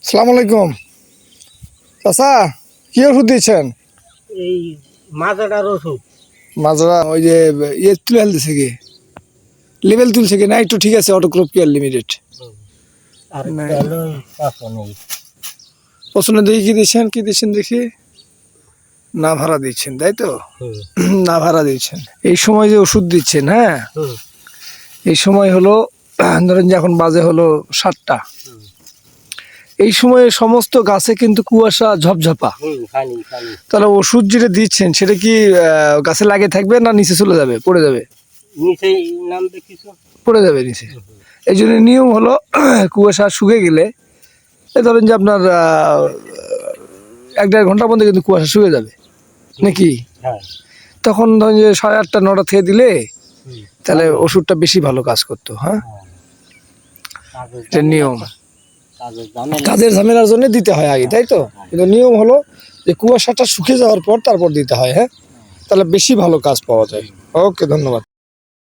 আসসালামু আলাইকুম। চাচা, কি ওষুধ দিচ্ছেন? এই মাজাটার ওষুধ। মাজরা ওই যে ইয়ে তুলে দিছে কি, লেভেল তুলছে কি না? একটু ঠিক আছে, অটোক্রপ কেয়ার লিমিটেড। আর নাই। তেলো নেই। পছন্দ দেখি কি দিচ্ছেন দেখি। না ভাড়া দিচ্ছেন, তাই তো? না ভাড়া দিচ্ছেন। এই সময় যে ওষুধ দিচ্ছেন, হ্যাঁ, এই সময় হলো ধরেন যে এখন বাজে হলো 7টা। এই সময়ে সমস্ত গাছে কিন্তু কুয়াশা ঝপঝপা। তাহলে ওষুধ যেটা দিচ্ছেন সেটা কি গাছে লাগে থাকবে না নিচে চলে যাবে, পড়ে যাবে? নিচে নামবে কিছু, পড়ে যাবে নিচে। এই জন্য নিয়ম হলো কুয়াশা শুকে গেলে এই ধরেন যে আপনার 1-1.5 ঘন্টার মধ্যে কিন্তু কুয়াশা শুকে যাবে নাকি? হ্যাঁ। তখন ধরেন যে 8:30 9টা থেকে দিলে তাহলে ওষুধটা বেশি ভালো কাজ করতো। হ্যাঁ, এটা নিয়ম। কাজের ঝামেলার জন্য দিতে হয় আগে, তাই তো? কিন্তু নিয়ম হলো যে কুয়াশাটা শুকিয়ে যাওয়ার পর তারপর দিতে হয়। হ্যাঁ, তাহলে বেশি ভালো কাজ পাওয়া যায়। ওকে, ধন্যবাদ।